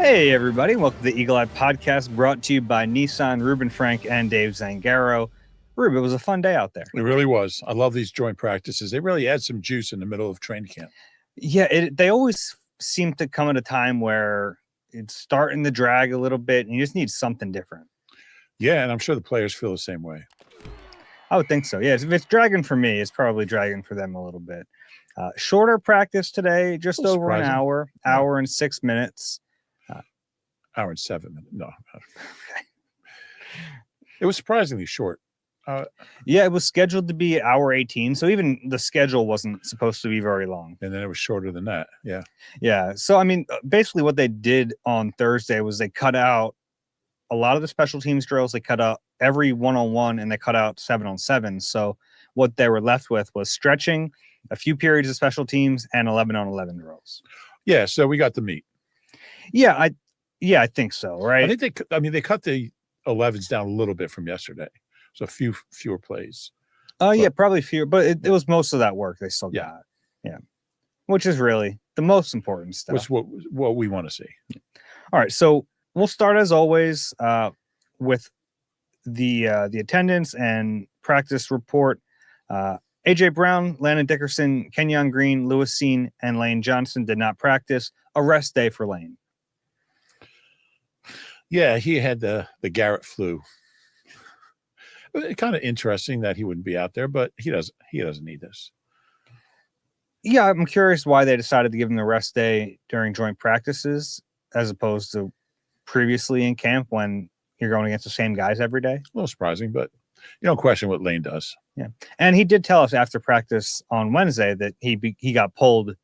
Hey, everybody. Welcome to the Eagle Eye Podcast, brought to you by Nissan, Reuben, Frank, and Dave Zangaro. Reuben, it was a fun day out there. It really was. I love these joint practices. They really add some juice in the middle of training camp. Yeah, they always seem to come at a time where it's starting to drag a little bit, and you just need something different. Yeah, and I'm sure the players feel the same way. I would think so. Yeah, if it's dragging for me, it's probably dragging for them a little bit. Shorter practice today, just over an hour and 6 minutes. Hour and 7 minutes. No. It was surprisingly short. Yeah, it was scheduled to be hour 18. So even the schedule wasn't supposed to be very long. And then it was shorter than that. Yeah. Yeah. So, I mean, basically what they did on Thursday was they cut out a lot of the special teams drills. They cut out every 1-on-1 and they cut out 7-on-7. So what they were left with was stretching, a few periods of special teams, and 11-on-11 drills. Yeah. So we got the meat. Yeah, I think so. Right. I think they cut the 11s down a little bit from yesterday. So a few fewer plays. Yeah, probably fewer, but it was most of that work they still got. Yeah. Which is really the most important stuff. Which what we want to see. All right. So we'll start as always with the attendance and practice report. AJ Brown, Landon Dickerson, Kenyon Green, Lewis Seen, and Lane Johnson did not practice. A rest day for Lane. Yeah, he had the Garrett flu. Kind of interesting that he wouldn't be out there, but he doesn't need this. Yeah, I'm curious why they decided to give him the rest day during joint practices as opposed to previously in camp when you're going against the same guys every day. A little surprising, but you don't question what Lane does. Yeah, and he did tell us after practice on Wednesday that he got pulled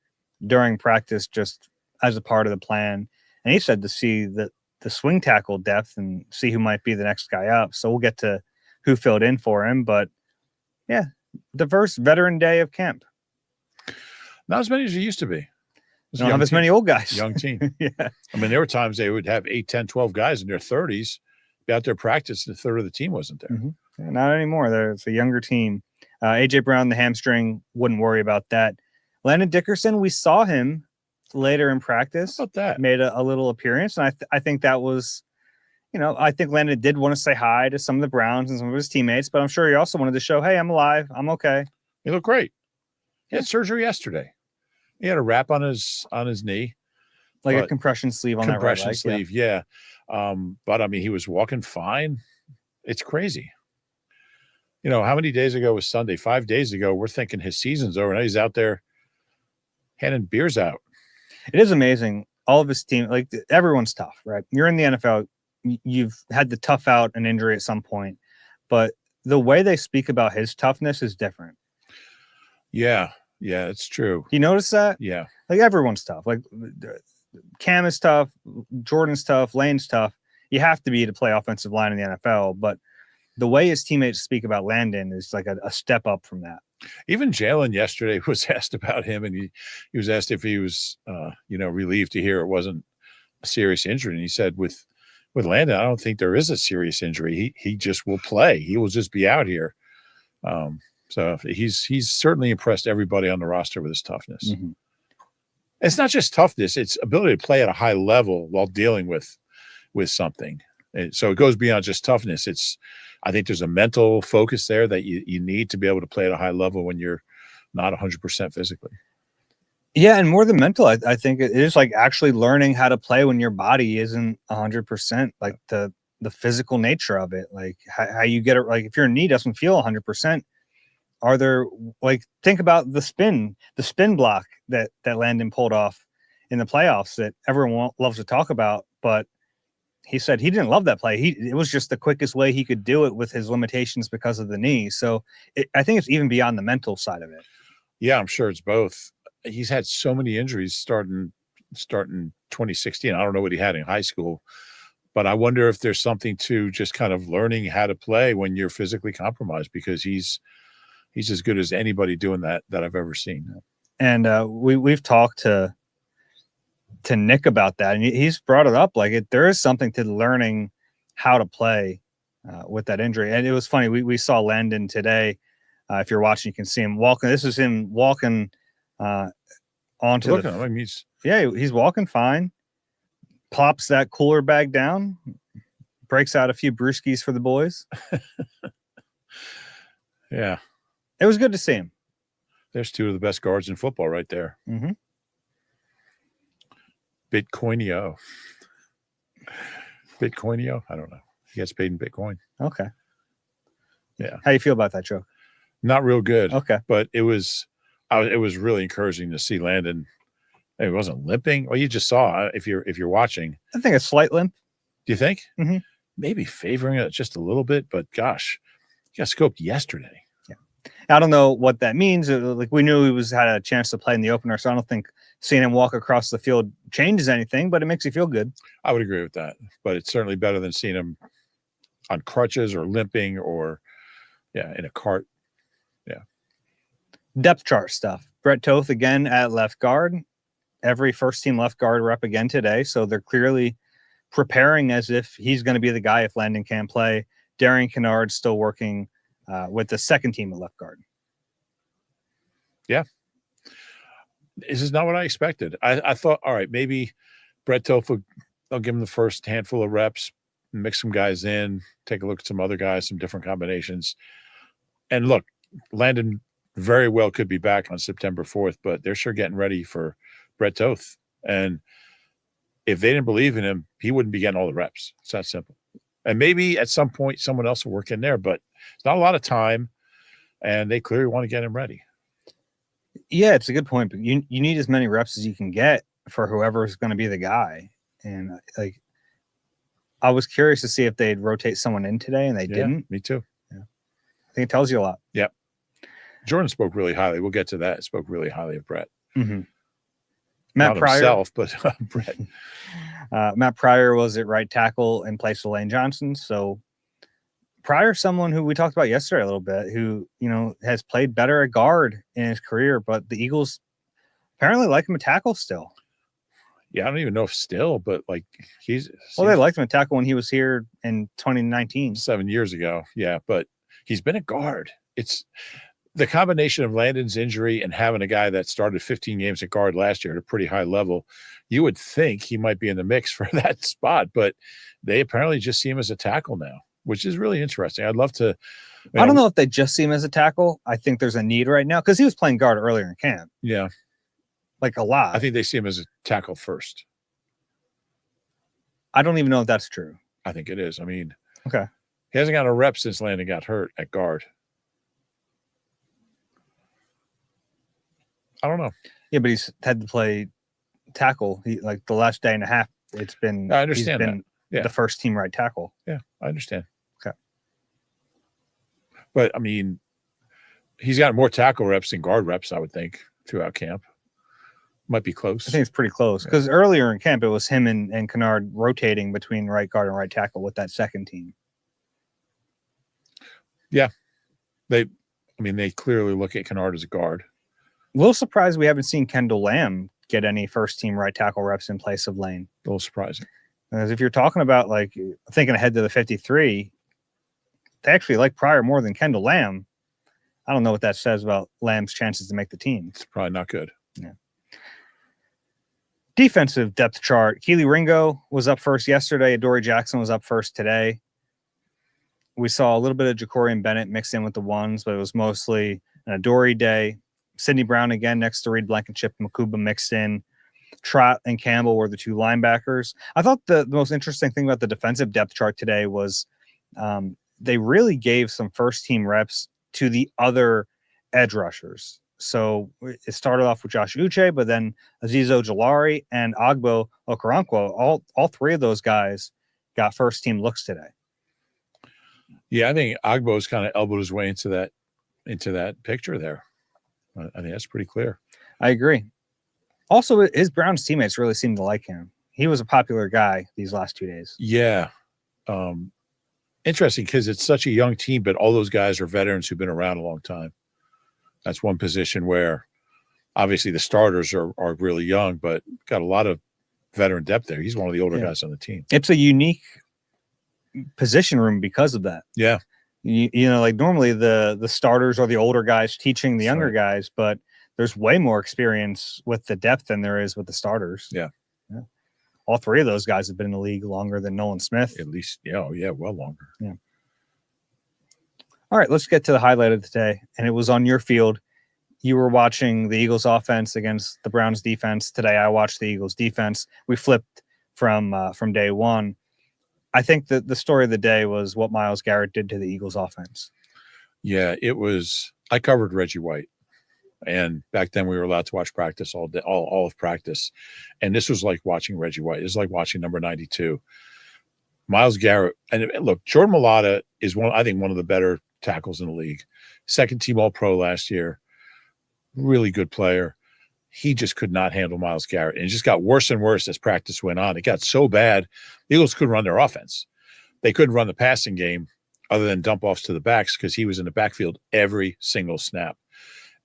during practice just as a part of the plan, and he said to see the swing tackle depth and see who might be the next guy up. So we'll get to who filled in for him, but yeah, diverse veteran day of camp. Not as many as it used to be. Don't have as many old guys. Young team. Yeah. I mean, there were times they would have 8, 10, 12 guys in their 30s be out there practice, and a third of the team wasn't there. Mm-hmm. Yeah, not anymore. It's a younger team. AJ Brown, the hamstring, wouldn't worry about that. Landon Dickerson, we saw him later in practice. How about that? Made a little appearance, and I think that was, I think Landon did want to say hi to some of the Browns and some of his teammates, but I'm sure he also wanted to show, hey, I'm alive. I'm okay. He looked great. He had surgery yesterday. He had a wrap on his knee. Like a compression sleeve on that right leg. Compression sleeve, yeah. But, I mean, he was walking fine. It's crazy. How many days ago was Sunday? 5 days ago, we're thinking his season's over. Now he's out there handing beers out. It is amazing. All of his team, like everyone's tough, right? You're in the NFL. You've had to tough out an injury at some point, but the way they speak about his toughness is different. Yeah, it's true. You notice that? Yeah. Like everyone's tough. Like Cam is tough, Jordan's tough, Lane's tough. You have to be to play offensive line in the NFL, but the way his teammates speak about Landon is like a step up from that. Even Jalen yesterday was asked about him, and he was asked if he was, relieved to hear it wasn't a serious injury. And he said, with Landon, I don't think there is a serious injury. He just will play. He will just be out here. So he's certainly impressed everybody on the roster with his toughness. Mm-hmm. It's not just toughness; it's ability to play at a high level while dealing with something. So it goes beyond just toughness. I think there's a mental focus there that you need to be able to play at a high level when you're not 100% physically. Yeah, and more than mental, I think it is like actually learning how to play when your body isn't 100%, like the physical nature of it, like how you get it. Like if your knee doesn't feel 100%, are there, like, think about the spin block that Landon pulled off in the playoffs that everyone loves to talk about, but he said he didn't love that play. It was just the quickest way he could do it with his limitations because of the knee. So I think it's even beyond the mental side of it. Yeah, I'm sure it's both. He's had so many injuries starting 2016. I don't know what he had in high school, but I wonder if there's something to just kind of learning how to play when you're physically compromised, because he's as good as anybody doing that I've ever seen. And we've talked to Nick about that, and he's brought it up. Like there is something to learning how to play with that injury. And it was funny. We saw Landon today. If you're watching, you can see him walking. This is him walking onto Look at him. I mean, he's walking fine. plops that cooler bag down, breaks out a few brewskis for the boys. Yeah. It was good to see him. There's two of the best guards in football right there. Mm-hmm. Bitcoinio. Bitcoinio? I don't know. He gets paid in Bitcoin. Okay. Yeah. How you feel about that joke? Not real good. Okay. But it was really encouraging to see Landon. It wasn't limping. Well, you just saw if you're watching. I think a slight limp. Do you think? Mm-hmm. Maybe favoring it just a little bit, but gosh, he got scoped yesterday. Yeah. I don't know what that means. Like we knew he had a chance to play in the opener, so I don't think seeing him walk across the field changes anything, but it makes you feel good. I would agree with that, but it's certainly better than seeing him on crutches or limping or in a cart. Yeah. Depth chart stuff. Brett Toth again at left guard. Every first team left guard rep again today. So they're clearly preparing as if he's going to be the guy if Landon can't play. Darian Kennard still working with the second team at left guard. Yeah. This is not what I expected. I thought, all right, maybe Brett Toth I'll give him the first handful of reps, mix some guys in, take a look at some other guys, some different combinations. And look, Landon very well could be back on September 4th, but they're sure getting ready for Brett Toth. And if they didn't believe in him, he wouldn't be getting all the reps. It's that simple. And maybe at some point someone else will work in there, but it's not a lot of time, and they clearly want to get him ready. Yeah, it's a good point, but you need as many reps as you can get for whoever's going to be the guy. And like, I was curious to see if they'd rotate someone in today, and they didn't. Me too. Yeah. I think it tells you a lot. Yep. Jordan spoke really highly. We'll get to that. Spoke really highly of Brett. Mm-hmm. Matt Not Pryor, himself, but Brett. Matt Pryor was at right tackle in place of Lane Johnson. So Pryor, someone who we talked about yesterday a little bit, who has played better at guard in his career, but the Eagles apparently like him at tackle still. Yeah, I don't even know if still, but like they liked him at tackle when he was here in 2019, 7 years ago. Yeah, but he's been a guard. It's the combination of Landon's injury and having a guy that started 15 games at guard last year at a pretty high level. You would think he might be in the mix for that spot, but they apparently just see him as a tackle now, which is really interesting. I'd love to. I don't know if they just see him as a tackle. I think there's a need right now because he was playing guard earlier in camp. Yeah. Like a lot. I think they see him as a tackle first. I don't even know if that's true. I think it is. I mean, okay. He hasn't got a rep since Landon got hurt at guard. I don't know. Yeah, but he's had to play tackle. He like the last day and a half. It's been. I understand that. Yeah. The first team right tackle. Yeah, I understand. Okay. But I mean, he's got more tackle reps than guard reps, I would think, throughout camp. Might be close. I think it's pretty close because earlier in camp it was him and Kennard rotating between right guard and right tackle with that second team. Yeah, they clearly look at Kennard as a guard. A little surprised we haven't seen Kendall Lamb get any first team right tackle reps in place of Lane. A little surprising. Because if you're talking about like thinking ahead to the 53, they actually like Pryor more than Kendall Lamb. I don't know what that says about Lamb's chances to make the team. It's probably not good. Yeah. Defensive depth chart. Keely Ringo was up first yesterday. Adoree Jackson was up first today. We saw a little bit of Jacorian Bennett mixed in with the ones, but it was mostly an Adoree day. Sidney Brown again next to Reed Blankenship. Makuba mixed in. Trott and Campbell were the two linebackers. I thought the most interesting thing about the defensive depth chart today was they really gave some first-team reps to the other edge rushers. So it started off with Josh Uche, but then Azeez Ojulari and Agbo Okoronkwo, all three of those guys got first-team looks today. Yeah, I think Agbo's kind of elbowed his way into that picture there. I think that's pretty clear. I agree. Also, his Browns teammates really seemed to like him. He was a popular guy these last 2 days. Yeah. Interesting because it's such a young team, but all those guys are veterans who've been around a long time. That's one position where obviously the starters are really young, but got a lot of veteran depth there. He's one of the older guys on the team. It's a unique position room because of that. Yeah. You know, like normally the starters are the older guys teaching the younger guys, but there's way more experience with the depth than there is with the starters. Yeah. all three of those guys have been in the league longer than Nolan Smith. At least, well longer. Yeah. All right, let's get to the highlight of the day. And it was on your field. You were watching the Eagles offense against the Browns defense. Today I watched the Eagles defense. We flipped from day one. I think that the story of the day was what Myles Garrett did to the Eagles offense. Yeah, it was. I covered Reggie White, and back then we were allowed to watch practice all day, all of practice, and this was like watching Reggie White. It was like watching number 92, Myles Garrett. And look, Jordan Mailata is one of the better tackles in the league. Second team All-Pro last year, really good player. He just could not handle Myles Garrett, and it just got worse and worse as practice went on. It got so bad, the Eagles couldn't run their offense. They couldn't run the passing game other than dump offs to the backs because he was in the backfield every single snap.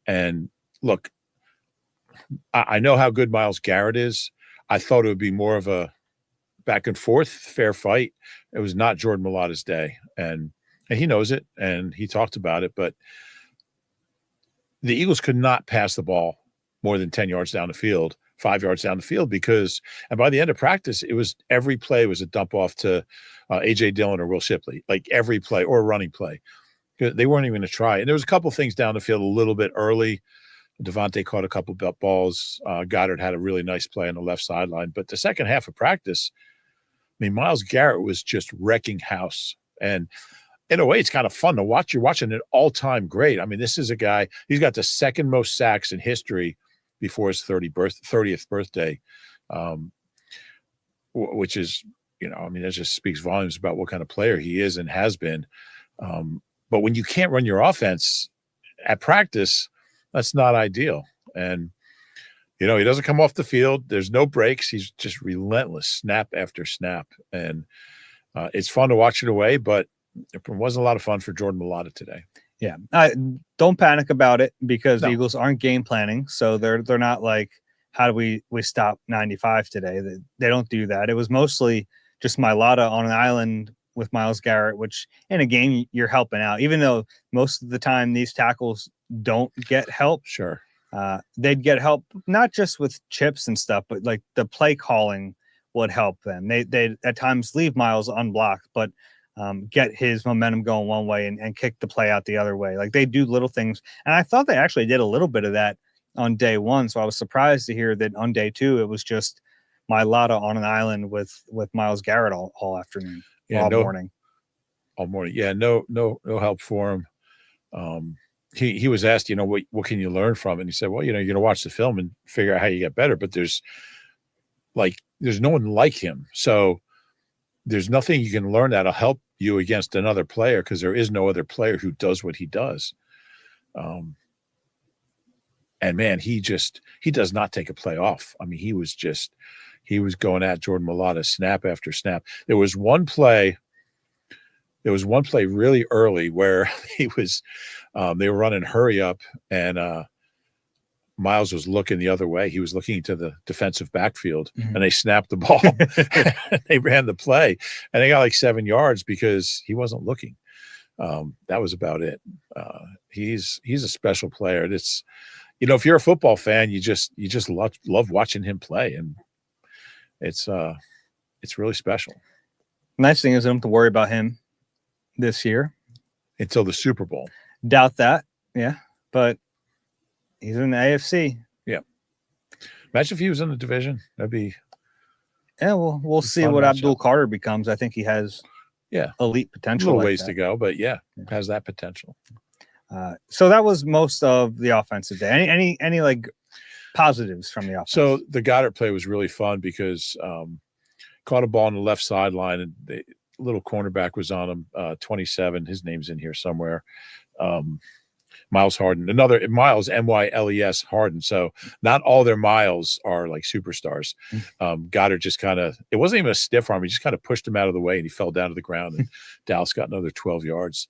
And look, I know how good Myles Garrett is. I thought it would be more of a back and forth, fair fight. It was not Jordan Mailata's day, and he knows it, and he talked about it. But the Eagles could not pass the ball more than 10 yards down the field, 5 yards down the field, and by the end of practice, it was every play was a dump off to A.J. Dillon or Will Shipley, like every play or a running play. They weren't even going to try. And there was a couple things down the field a little bit early. Devontae caught a couple of balls. Goddard had a really nice play on the left sideline. But the second half of practice, Myles Garrett was just wrecking house. And in a way, it's kind of fun to watch. You're watching an all-time great. This is a guy, he's got the second most sacks in history before his 30th birthday, which is, that just speaks volumes about what kind of player he is and has been. But when you can't run your offense at practice, that's not ideal. And, he doesn't come off the field. There's no breaks. He's just relentless, snap after snap. And it's fun to watch it away, but it wasn't a lot of fun for Jordan Mailata today. Yeah. Don't panic about it because the Eagles aren't game planning. So they're not like, how do we stop 95 today? They don't do that. It was mostly just Mailata on an island with Myles Garrett, which in a game you're helping out, even though most of the time these tackles don't get help. Sure. They'd get help, not just with chips and stuff, but like the play calling would help them. They at times leave Myles unblocked, but get his momentum going one way and kick the play out the other way. Like they do little things. And I thought they actually did a little bit of that on day one. So I was surprised to hear that on day two, it was just Mailata on an island with Myles Garrett all afternoon, all morning. All morning. Yeah, no help for him. He was asked, what can you learn from it? And he said, well, you're going to watch the film and figure out how you get better. But there's no one like him. So there's nothing you can learn that'll help you against another player because there is no other player who does what he does. And man, he does not take a play off. He was going at Jordan Mailata snap after snap. There was one play really early where they were running hurry up and Myles was looking the other way. He was looking to the defensive backfield and they snapped the ball. They ran the play and they got like 7 yards because he wasn't looking. That was about it. He's a special player. It's, if you're a football fan, you just love watching him play, and it's really special. Nice thing is I don't have to worry about him this year until the Super Bowl. Doubt that. Yeah. But he's in the AFC. Yeah. Imagine if he was in the division. That'd be. Yeah. We'll see what Abdul Carter becomes. I think he has elite potential. A little ways to go, but has that potential. So that was most of the offensive day. Any like positives from the offense? So the Goddard play was really fun because caught a ball on the left sideline and the little cornerback was on him, 27. His name's in here somewhere. Miles Harden, another Miles, Myles Harden. So not all their Miles are like superstars. Goddard just it wasn't even a stiff arm. He just kind of pushed him out of the way and he fell down to the ground and Dallas got another 12 yards.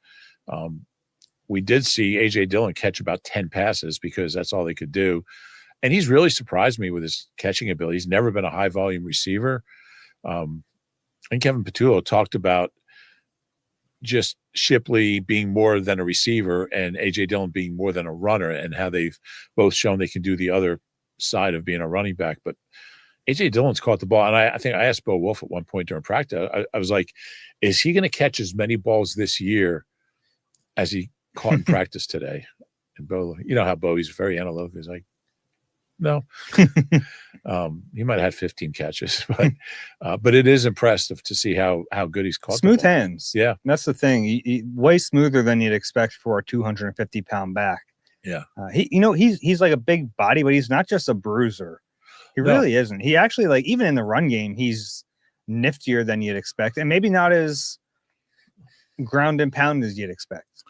We did see A.J. Dillon catch about 10 passes because that's all they could do. And he's really surprised me with his catching ability. He's never been a high volume receiver. And Kevin Patullo talked about just Shipley being more than a receiver and A.J. Dillon being more than a runner and how they've both shown they can do the other side of being a running back. But AJ Dillon's caught the ball, and I think I asked Bo Wolf at one point during practice. I was like, "Is he going to catch as many balls this year as he caught in practice today?" And Bo, you know how Bo, he's very analytical. He's like, "No." He might have had 15 catches, but it is impressive to see how good he's caught. Smooth hands. Yeah, that's the thing. He way smoother than you'd expect for a 250-pound back. Yeah, he's like a big body, but he's not just a bruiser. He really isn't. He actually, like, even in the run game, he's niftier than you'd expect, and maybe not as ground and pound as you'd expect.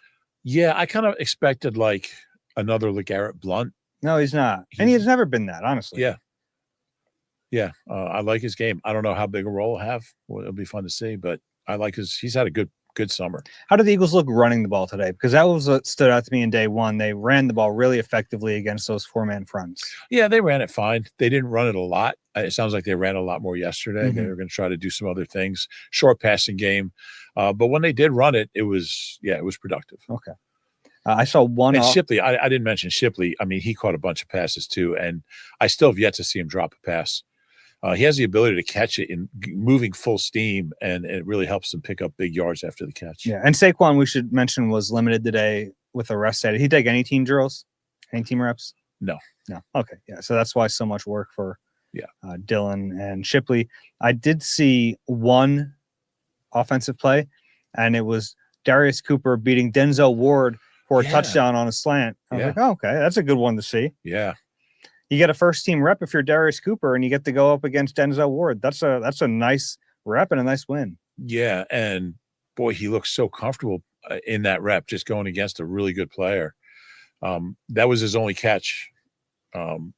Yeah, I kind of expected like another LeGarrette Blount. No, he's not, and he's never been that, honestly. Yeah. I like his game. I don't know how big a role he'll have. Well, it'll be fun to see, but I like he's had a good summer. How did the Eagles look running the ball today? Because that was what stood out to me in day one. They ran the ball really effectively against those four-man fronts. Yeah, they ran it fine. They didn't run it a lot. It sounds like they ran a lot more yesterday. They were going to try to do some other things, short passing game. But when they did run it, it was productive. Okay. I saw one. And Shipley, I didn't mention Shipley. I mean, he caught a bunch of passes too, and I still have yet to see him drop a pass. He has the ability to catch it in moving full steam, and it really helps him pick up big yards after the catch. Yeah, and Saquon, we should mention, was limited today with a rest day. Did he take any team drills? Any team reps? No. Okay, yeah, so that's why so much work for Dillon and Shipley. I did see one offensive play, and it was Darius Cooper beating Denzel Ward for a touchdown on a slant. I was like, oh, okay, that's a good one to see. Yeah. You get a first team rep if you're Darius Cooper and you get to go up against Denzel Ward. That's a nice rep and a nice win. Yeah. And boy, he looks so comfortable in that rep, just going against a really good player. That was his only catch. Nobody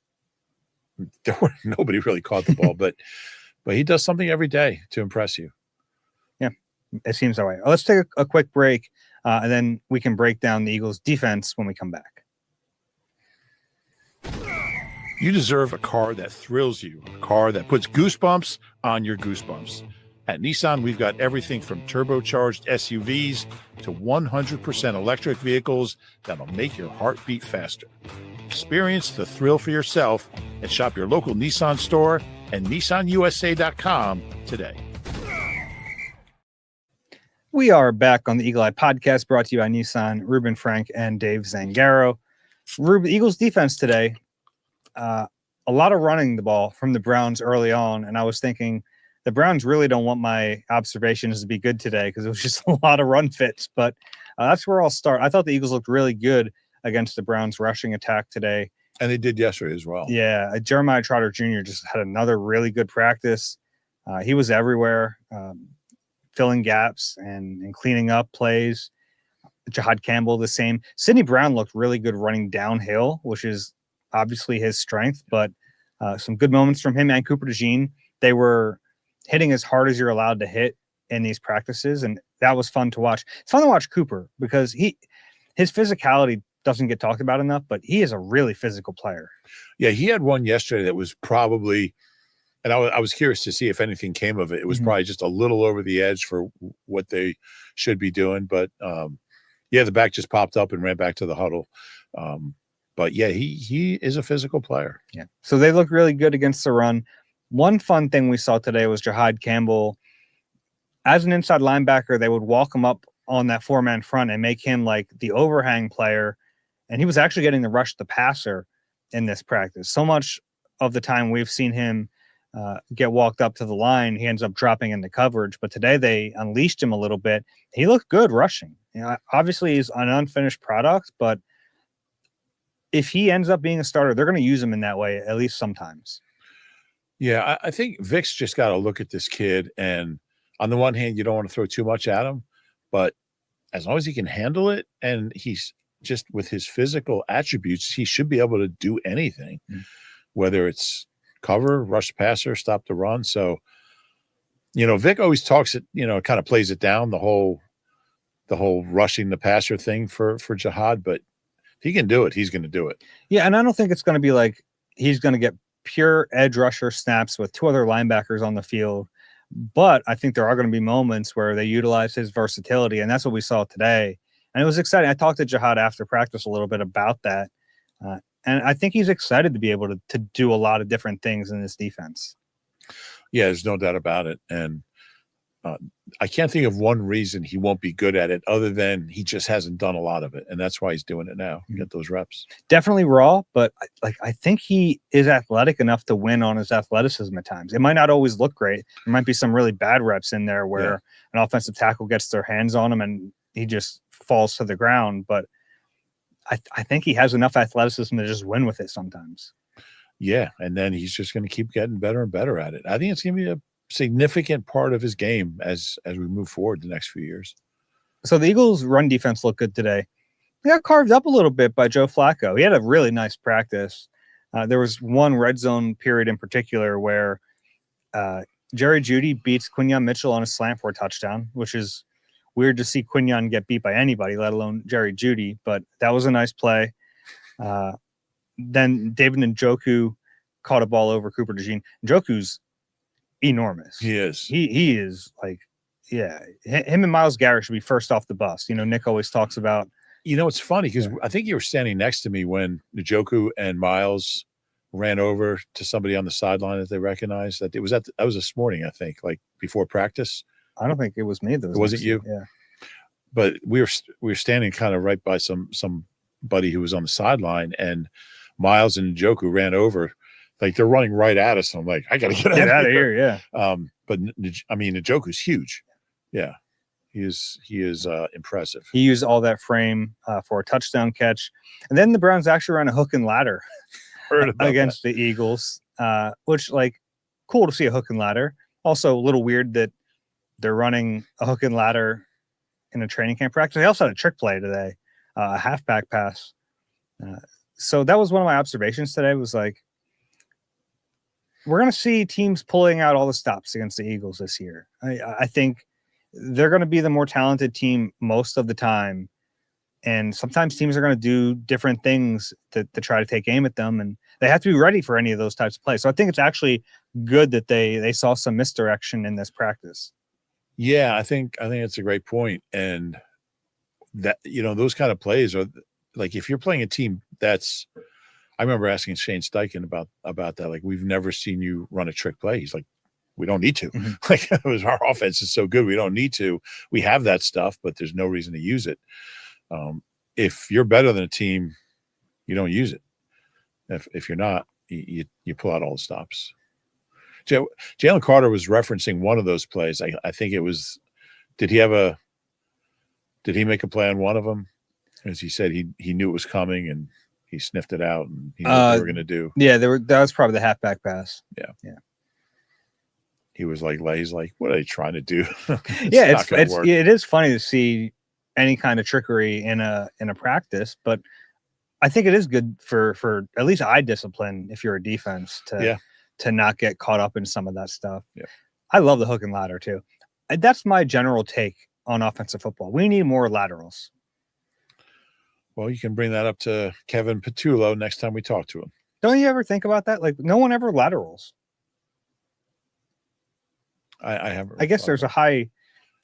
really caught the ball, but he does something every day to impress you. Yeah, it seems that way. Let's take a quick break, and then we can break down the Eagles' defense when we come back. You deserve a car that thrills you, a car that puts goosebumps on your goosebumps. At Nissan, we've got everything from turbocharged SUVs to 100% electric vehicles that'll make your heart beat faster. Experience the thrill for yourself and shop your local Nissan store and nissanusa.com today. We are back on the Eagle Eye Podcast, brought to you by Nissan, Reuben, Frank, and Dave Zangaro. Reuben, Eagles defense today, a lot of running the ball from the Browns early on, and I was thinking the Browns really don't want my observations to be good today because it was just a lot of run fits, but that's where I'll start. I thought the Eagles looked really good against the Browns rushing attack today. And they did yesterday as well. Yeah, Jeremiah Trotter Jr. just had another really good practice. He was everywhere, filling gaps and cleaning up plays. Jahad Campbell, the same. Sidney Brown looked really good running downhill, which is obviously his strength, but some good moments from him and Cooper DeJean. They were hitting as hard as you're allowed to hit in these practices, and that was fun to watch. It's fun to watch Cooper because his physicality doesn't get talked about enough, but he is a really physical player. Yeah, he had one yesterday that was probably, and I was curious to see if anything came of it. It was probably just a little over the edge for what they should be doing, but the back just popped up and ran back to the huddle. But yeah, he is a physical player. Yeah. So they look really good against the run. One fun thing we saw today was Jahad Campbell. As an inside linebacker, they would walk him up on that four-man front and make him like the overhang player. And he was actually getting to rush the passer in this practice. So much of the time we've seen him get walked up to the line, he ends up dropping into coverage. But today they unleashed him a little bit. He looked good rushing. Obviously he's an unfinished product, but if he ends up being a starter, they're going to use him in that way, at least sometimes. Yeah, I think Vic's just got to look at this kid. And on the one hand, you don't want to throw too much at him, but as long as he can handle it and he's just with his physical attributes, he should be able to do anything, whether it's cover, rush passer, stop the run. So, Vic always talks it, kind of plays it down, the whole rushing the passer thing for Jahad, but if he can do it, he's going to do it. Yeah, and I don't think it's going to be like he's going to get pure edge rusher snaps with two other linebackers on the field. But I think there are going to be moments where they utilize his versatility, and that's what we saw today. And it was exciting. I talked to Jahad after practice a little bit about that. And I think he's excited to be able to do a lot of different things in this defense. Yeah, there's no doubt about it. And I can't think of one reason he won't be good at it other than he just hasn't done a lot of it. And that's why he's doing it now. Get those reps. Definitely raw, but I think he is athletic enough to win on his athleticism at times. It might not always look great. There might be some really bad reps in there where an offensive tackle gets their hands on him and he just falls to the ground. But I think he has enough athleticism to just win with it sometimes. Yeah, and then he's just going to keep getting better and better at it. I think it's going to be a significant part of his game as we move forward the next few years. So the Eagles' run defense looked good today. They got carved up a little bit by Joe Flacco. He had a really nice practice. There was one red zone period in particular where Jerry Jeudy beats Quinyon Mitchell on a slant for a touchdown, which is weird to see Quinyon get beat by anybody, let alone Jerry Jeudy, but that was a nice play. Then David Njoku caught a ball over Cooper DeJean. Njoku's enormous. He is. He is like, yeah, him and Myles Garrett should be first off the bus. You know, Nick always talks about. You know, it's funny because I think you were standing next to me when Njoku and Myles ran over to somebody on the sideline that they recognized. That it was that was this morning, I think, like before practice. I don't think it was me. That was it you? Yeah. But we were standing kind of right by somebody who was on the sideline, and Myles and Njoku ran over, like they're running right at us. And I'm like, I got to get out of here. Yeah. But I mean, Njoku's huge. Yeah. He is impressive. He used all that frame for a touchdown catch. And then the Browns actually ran a hook and ladder against the Eagles, which, like, cool to see a hook and ladder. Also a little weird that they're running a hook and ladder in a training camp practice. They also had a trick play today, a halfback pass. So that was one of my observations today was like, we're going to see teams pulling out all the stops against the Eagles this year. I think they're going to be the more talented team most of the time. And sometimes teams are going to do different things to try to take aim at them. And they have to be ready for any of those types of plays. So I think it's actually good that they saw some misdirection in this practice. Yeah, I think it's a great point. And that, you know, those kind of plays are like, if you're playing a team that's, I remember asking Shane Steichen about that. Like, we've never seen you run a trick play. He's like, we don't need to. Mm-hmm. Like, it was, our offense is so good. We don't need to. We have that stuff, but there's no reason to use it. If you're better than a team, you don't use it. If you're not, you pull out all the stops. Jalen Carter was referencing one of those plays. I think it was, did he make a play on one of them? As he said, he knew it was coming and he sniffed it out and he knew what they were going to do. Yeah, that was probably the halfback pass. Yeah. He was like, he's like, what are they trying to do? It is funny to see any kind of trickery in a practice, but I think it is good for at least eye discipline if you're a defense to not get caught up in some of that stuff. Yeah. I love the hook and ladder too. That's my general take on offensive football. We need more laterals. Well, you can bring that up to Kevin Patullo next time we talk to him. Don't you ever think about that? Like, no one ever laterals. I haven't. I guess there's a high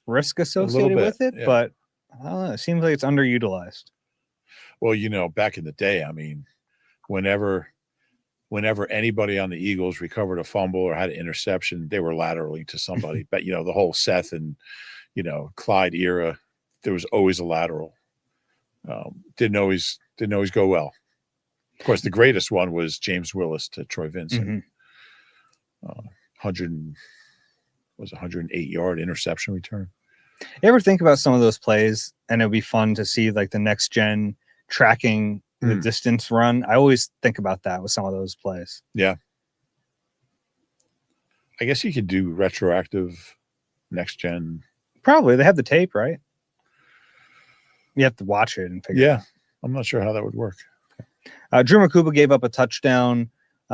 risk associated with it, but I don't know, it seems like it's underutilized. Well, you know, back in the day, I mean, whenever anybody on the Eagles recovered a fumble or had an interception, they were lateraling to somebody. But, you know, the whole Seth and, you know, Clyde era, there was always a lateral. Didn't always go well. Of course, the greatest one was James Willis to Troy Vincent. Mm-hmm. 108-yard interception return. You ever think about some of those plays, and it'd be fun to see like the next gen tracking the distance run? I always think about that with some of those plays. Yeah. I guess you could do retroactive next gen. Probably. They have the tape, right? You have to watch it and figure it out. I'm not sure how that would work. Drew Makuba gave up a touchdown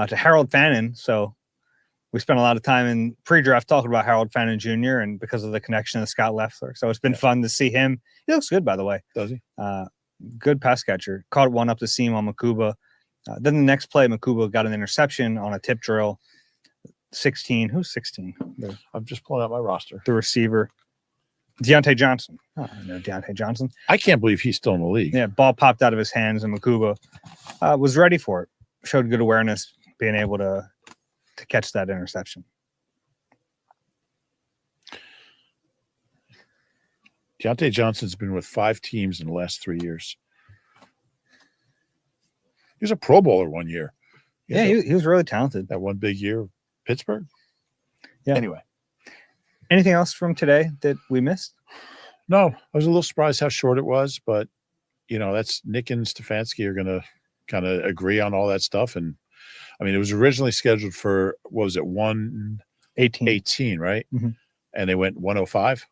to Harold Fannin. So we spent a lot of time in pre-draft talking about Harold Fannin Jr. and because of the connection to Scott Loeffler. So it's been fun to see him. He looks good, by the way. Does he? Good pass catcher. Caught one up the seam on Makuba. Then the next play, Makuba got an interception on a tip drill. 16. Who's 16? I'm just pulling out my roster. The receiver. Deontay Johnson. Oh, I know Deontay Johnson. I can't believe he's still in the league. Yeah, ball popped out of his hands, and Makuba was ready for it. Showed good awareness, being able to catch that interception. Deontay Johnson's been with 5 teams in the last 3 years. He was a Pro Bowler one year. Yeah, he was really talented. That one big year, Pittsburgh. Yeah. Anyway. Anything else from today that we missed? No, I was a little surprised how short it was, but that's Nick and Stefanski are going to kind of agree on all that stuff. And I mean, it was originally scheduled for, what was it, 1:18, right? Mm-hmm. And they went 1:05,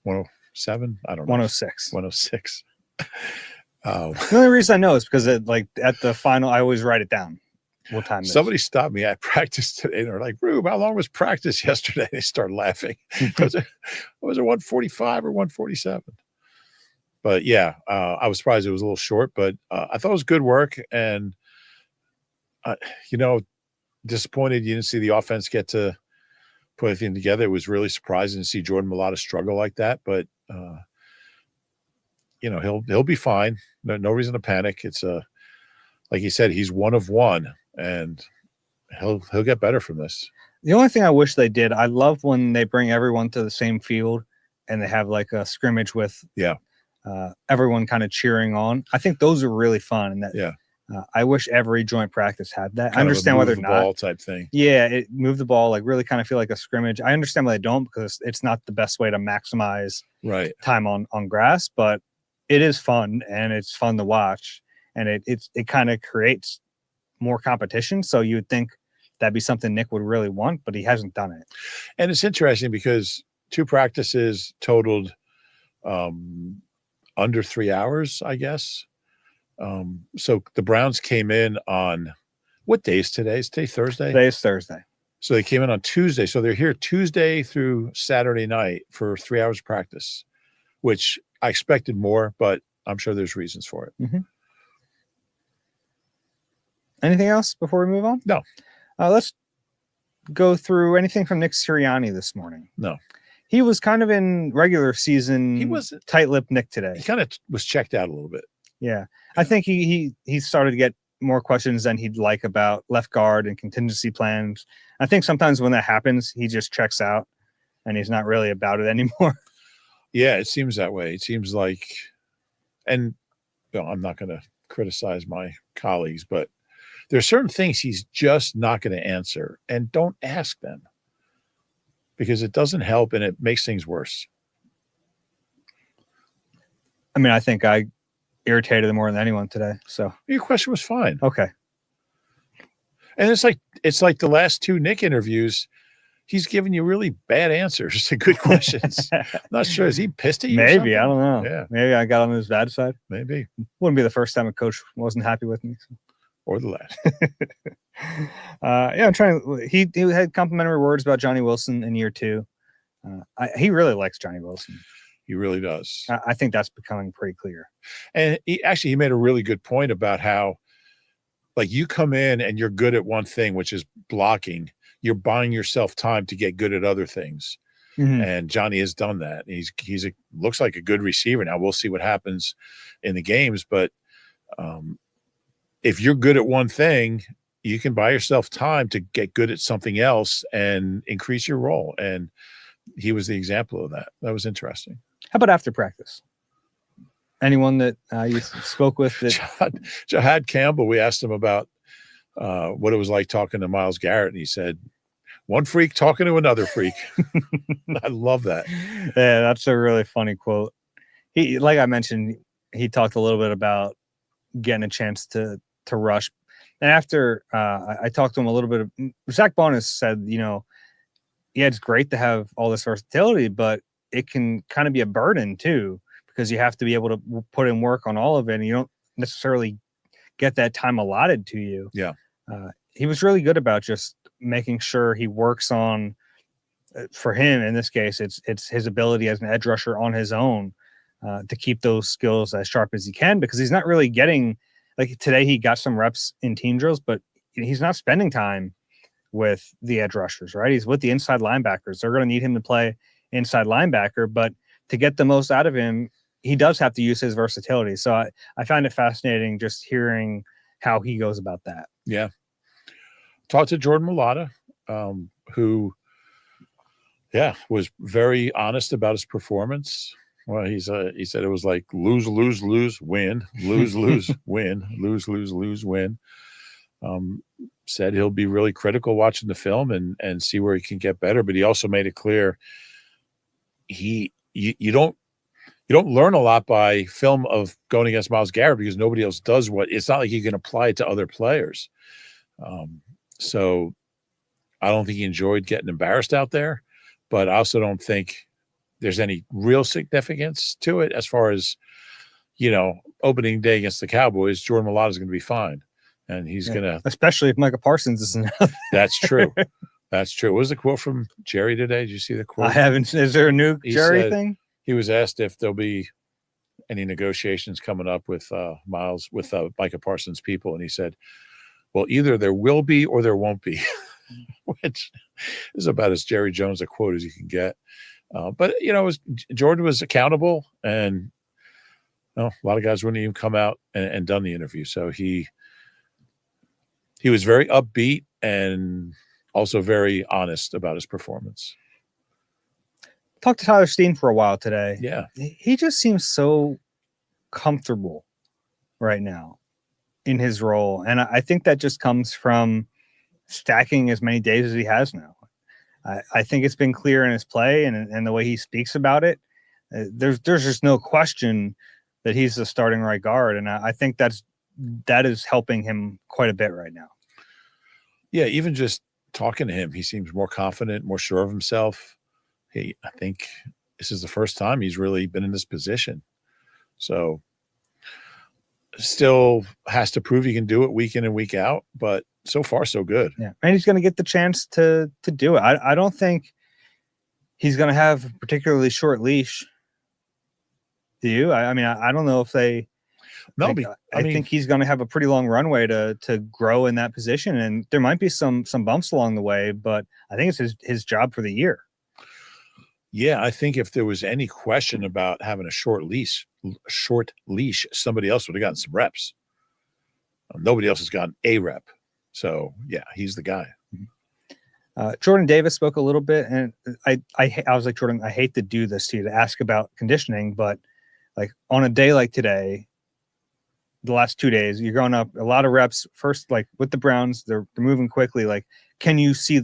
1:07. I don't know. 1:06. 1:06. The only reason I know is because at the final, I always write it down. What time? Somebody stopped me at practice today. And they're like, "Rube, how long was practice yesterday?" They started laughing. was it 1:45 or 1:47? But yeah, I was surprised it was a little short, but I thought it was good work. And disappointed you didn't see the offense get to put anything together. It was really surprising to see Jordan Mailata struggle like that, but he'll be fine. No reason to panic. It's like he said, he's one of one, and he'll get better from this. The only thing I wish they did, I love when they bring everyone to the same field and they have like a scrimmage with everyone kind of cheering on. I think those are really fun. And I wish every joint practice had that. I understand why they're not. Ball type thing. Yeah, move the ball, like really kind of feel like a scrimmage. I understand why they don't, because it's not the best way to maximize time on grass, but it is fun and it's fun to watch, and it kind of creates more competition. So you would think that'd be something Nick would really want, but he hasn't done it. And it's interesting because 2 practices totaled under 3 hours, I guess. So the Browns came in on, what day is today? Is today Thursday? Today is Thursday. So they came in on Tuesday. So they're here Tuesday through Saturday night for 3 hours of practice, which I expected more, but I'm sure there's reasons for it. Mm-hmm. Anything else before we move on? No. Let's go through anything from Nick Sirianni this morning. No. He was kind of in regular season. He was tight-lipped Nick today. He kind of was checked out a little bit. Yeah. I think he started to get more questions than he'd like about left guard and contingency plans. I think sometimes when that happens, he just checks out and he's not really about it anymore. Yeah, it seems that way. It seems like, and I'm not going to criticize my colleagues, but there are certain things he's just not going to answer, and don't ask them because it doesn't help and it makes things worse. I mean, I think I irritated him more than anyone today. So your question was fine. Okay. And it's like the last 2 Nick interviews, he's giving you really bad answers to good questions. I'm not sure. Is he pissed at you? Maybe. I don't know. Yeah. Maybe I got on his bad side. Maybe. Wouldn't be the first time a coach wasn't happy with me. So. Or the last. I'm trying. He had complimentary words about Johnny Wilson in year 2. He really likes Johnny Wilson. He really does. I think that's becoming pretty clear. And he made a really good point about how, like, you come in and you're good at one thing, which is blocking. You're buying yourself time to get good at other things. Mm-hmm. And Johnny has done that. He's looks like a good receiver. Now we'll see what happens in the games, but if you're good at one thing, you can buy yourself time to get good at something else and increase your role. And he was the example of that. That was interesting. How about after practice? Anyone that you spoke with? Jahad Campbell, we asked him about what it was like talking to Myles Garrett, and he said, "One freak talking to another freak." I love that. Yeah, that's a really funny quote. He, like I mentioned, he talked a little bit about getting a chance to rush. And after I talked to him a little bit, Zach Bonus said, yeah, it's great to have all this versatility, but it can kind of be a burden too, because you have to be able to put in work on all of it, and you don't necessarily get that time allotted to you. Yeah. He was really good about just making sure he works on, for him in this case, it's his ability as an edge rusher on his own to keep those skills as sharp as he can, because he's not really getting, like today he got some reps in team drills, but he's not spending time with the edge rushers, right? He's with the inside linebackers. They're going to need him to play inside linebacker, but to get the most out of him, he does have to use his versatility. So I find it fascinating just hearing how he goes about that. Yeah. Talked to Jordan Mailata, who Yeah, was very honest about his performance. Well, he said it was like lose, lose, lose, win, lose, lose, win, lose, lose, lose, win. Said he'll be really critical watching the film and see where he can get better. But he also made it clear you don't learn a lot by film of going against Myles Garrett because nobody else does what. It's not like you can apply it to other players. So I don't think he enjoyed getting embarrassed out there, but I also don't think there's any real significance to it as far as, opening day against the Cowboys. Jordan Mailata is going to be fine. And he's going to. Especially if Micah Parsons isn't. That's true. That's true. What was the quote from Jerry today? Did you see the quote? I haven't. Is there a new Jerry thing? He was asked if there'll be any negotiations coming up with Micah Parsons' people. And he said, well, either there will be or there won't be, which is about as Jerry Jones a quote as you can get. But, Jordan was accountable, and a lot of guys wouldn't even come out and done the interview. So he was very upbeat and also very honest about his performance. Talked to Tyler Steen for a while today. Yeah. He just seems so comfortable right now in his role. And I think that just comes from stacking as many days as he has now. I think it's been clear in his play and the way he speaks about it. There's just no question that he's the starting right guard. And I think that is helping him quite a bit right now. Yeah, even just talking to him, he seems more confident, more sure of himself. I think this is the first time he's really been in this position. So still has to prove he can do it week in and week out, but so far so good. Yeah, and he's going to get the chance to do it. I don't think he's going to have a particularly short leash. Do you? I mean, I don't know if they. No, I think he's going to have a pretty long runway to grow in that position, and there might be some bumps along the way, but I think it's his job for the year. Yeah, I think if there was any question about having a short leash, somebody else would have gotten some reps. Nobody else has gotten a rep. So, yeah, he's the guy. Jordan Davis spoke a little bit, and I was like, Jordan, I hate to do this to you, to ask about conditioning, but like on a day like today, the last 2 days, you're going up a lot of reps. First, like with the Browns, they're moving quickly. Like, can you feel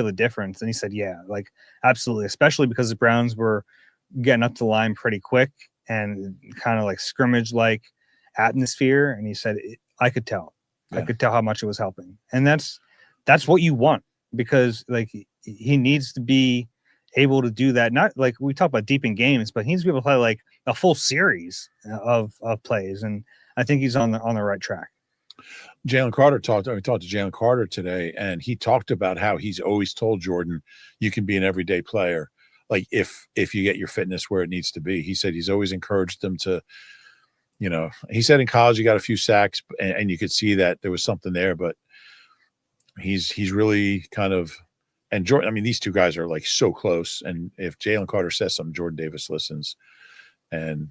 the difference? And he said, yeah, like absolutely, especially because the Browns were getting up to the line pretty quick and kind of like scrimmage like atmosphere. And he said, I could tell. Yeah. I could tell how much it was helping. And that's what you want, because like he needs to be able to do that. Not like we talk about deep in games, but he needs to be able to play like a full series of plays. And I think he's on the right track. Jalen Carter talked to Jalen Carter today, and he talked about how he's always told Jordan, you can be an everyday player. Like if you get your fitness where it needs to be. He said he's always encouraged them to, he said in college he got a few sacks and you could see that there was something there, but he's really kind of, and Jordan, I mean, these two guys are like so close. And if Jalen Carter says something, Jordan Davis listens. And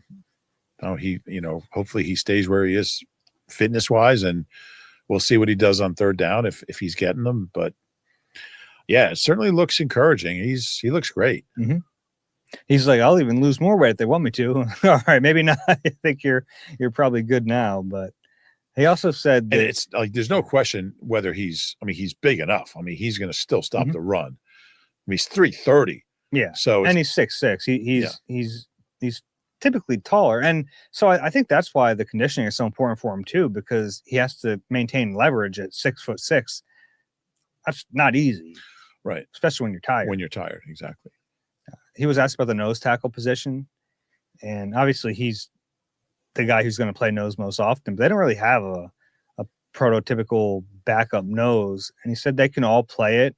hopefully he stays where he is fitness wise, and we'll see what he does on third down if he's getting them. But yeah, it certainly looks encouraging. He looks great. Mm-hmm. He's like, I'll even lose more weight if they want me to. All right, maybe not. I think you're probably good now, but he also said that, and it's like there's no question whether he's big enough. I mean, he's going to still stop the run. I mean, he's 330. Yeah. So and he's 6'6". He's typically taller. And so I think that's why the conditioning is so important for him too, because he has to maintain leverage at 6'6". That's not easy. Right. Especially when you're tired. Exactly. He was asked about the nose tackle position, and obviously he's the guy who's going to play nose most often, but they don't really have a prototypical backup nose. And he said they can all play it.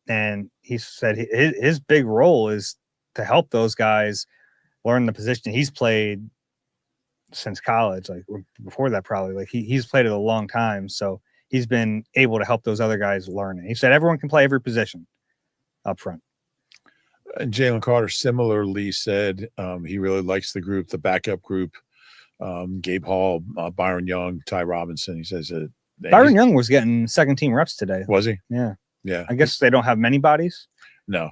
And he said his big role is to help those guys learn the position. He's played since college, like before that probably. Like he's played it a long time, so he's been able to help those other guys learn it. He said everyone can play every position up front. And Jalen Carter similarly said he really likes the group, the backup group. Gabe Hall, Byron Young, Ty Robinson. He says Byron Young was getting second team reps today. Was he? Yeah. Yeah. I guess they don't have many bodies. No.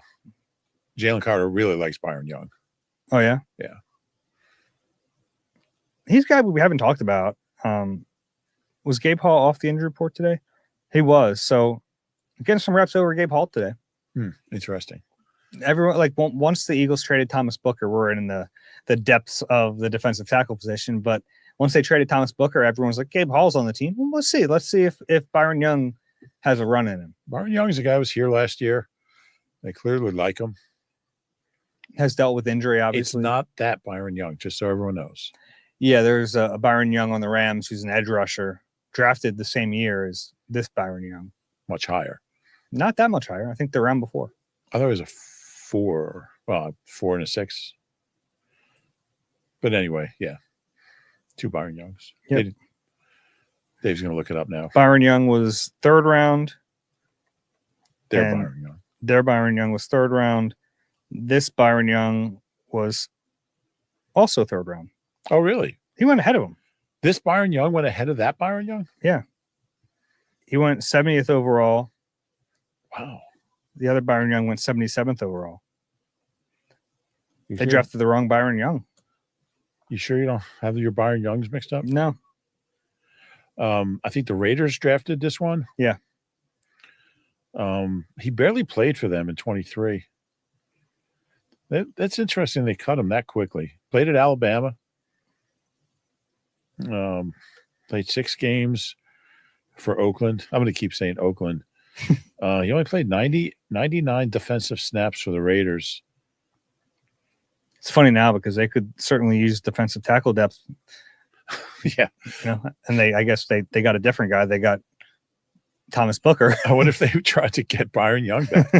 Jalen Carter really likes Byron Young. Oh yeah, Yeah. He's a guy we haven't talked about. Was Gabe Hall off the injury report today? He was. So getting some reps over Gabe Hall today. Interesting. Everyone, like, once the Eagles traded Thomas Booker, we're in the depths of the defensive tackle position. But once they traded Thomas Booker, everyone's like, Gabe Hall's on the team. Well, let's see. Let's see if Byron Young has a run in him. Byron Young is a guy who was here last year. They clearly like him. Has dealt with injury, obviously. It's not that Byron Young, just so everyone knows. Yeah, there's a Byron Young on the Rams who's an edge rusher, drafted the same year as this Byron Young. Much higher. Not that much higher. I think the round before. I thought it was a 4 and a 6. But anyway, yeah. 2 Byron Youngs. Yep. Dave's going to look it up now. Byron Young was 3rd round. Byron Young. Their Byron Young was 3rd round. This Byron Young was also 3rd round. Oh, really? He went ahead of him. This Byron Young went ahead of that Byron Young? Yeah. He went 70th overall. Wow. The other Byron Young went 77th overall. They They drafted the wrong Byron Young. You sure you don't have your Byron Youngs mixed up? No. I think the Raiders drafted this one. Yeah. He barely played for them in 23. That's interesting. They cut him that quickly. Played at Alabama. Played 6 games for Oakland. I'm going to keep saying Oakland. He only played 99 defensive snaps for the Raiders. It's funny now because they could certainly use defensive tackle depth. Yeah. And I guess they got a different guy. They got Thomas Booker. I wonder if they tried to get Byron Young back.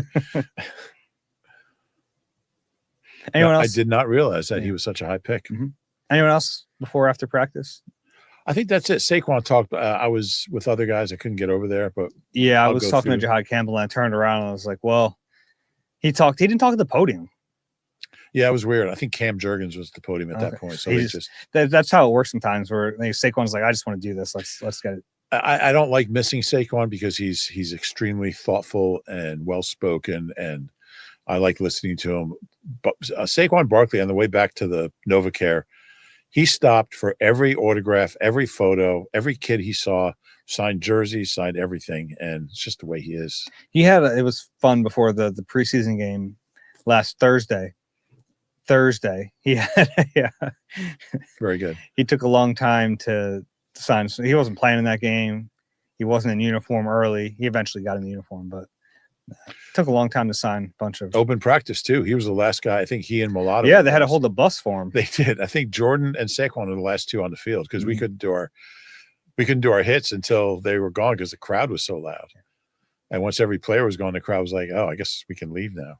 Anyone else? I did not realize that he was such a high pick. Mm-hmm. Anyone else before or after practice? I think that's it. Saquon talked. I was with other guys. I couldn't get over there, but yeah, I was talking to Jahad Campbell and I turned around and I was like, well, he didn't talk at the podium. Yeah, it was weird. I think Cam Jurgens was at the podium at that point. So that's how it works sometimes where Saquon's like, I just want to do this. Let's get it. I don't like missing Saquon because he's extremely thoughtful and well-spoken, and I like listening to him. But Saquon Barkley, on the way back to the NovaCare, he stopped for every autograph, every photo, every kid he saw, signed jerseys, signed everything, and it's just the way he is. It was fun before the preseason game last Thursday. Yeah. Very good. He took a long time to sign. So he wasn't playing in that game. He wasn't in uniform early. He eventually got in the uniform, but it took a long time to sign a bunch of open practice too. He was the last guy. I think he and Mulatto. Yeah, they had to hold the bus for him. They did. I think Jordan and Saquon were the last 2 on the field because we couldn't do our hits until they were gone because the crowd was so loud. And once every player was gone, the crowd was like, "Oh, I guess we can leave now."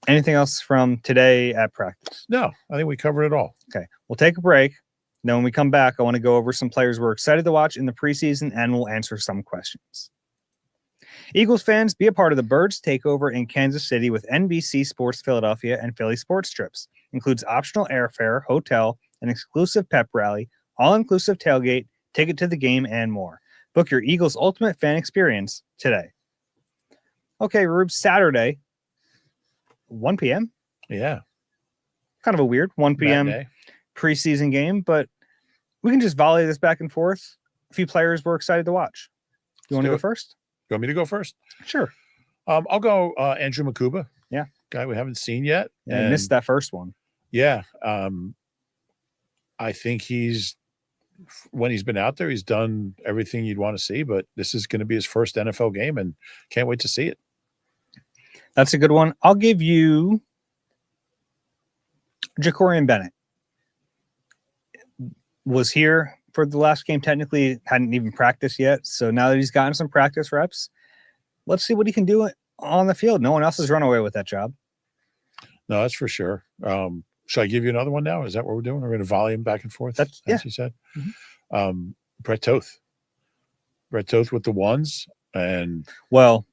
Anything else from today at practice? No, I think we covered it all. Okay, we'll take a break. Then when we come back, I want to go over some players we're excited to watch in the preseason, and we'll answer some questions. Eagles fans, be a part of the Birds takeover in Kansas City with NBC Sports Philadelphia and Philly Sports Trips. Includes optional airfare, hotel, an exclusive pep rally, all-inclusive tailgate, ticket to the game, and more. Book your Eagles ultimate fan experience today. Okay, Rube, Saturday, 1 p.m. Yeah. Kind of a weird 1 p.m. Matinee. Preseason game, but we can just volley this back and forth. A few players we're excited to watch. You want to go first? You want me to go first? Sure. I'll go Andrew Makuba. Yeah. Guy we haven't seen yet. Yeah, I missed that first one. Yeah. I think when he's been out there, he's done everything you'd want to see, but this is going to be his first NFL game and can't wait to see it. That's a good one. I'll give you Jacorian Bennett. Was here for the last game, technically hadn't even practiced yet. So now that he's gotten some practice reps, let's see what he can do on the field. No one else has run away with that job. No, that's for sure. Should I give you another one now? Is that what we're doing? We're going to volley him back and forth, as you said. Mm-hmm. Brett Toth. Brett Toth with the ones. And well,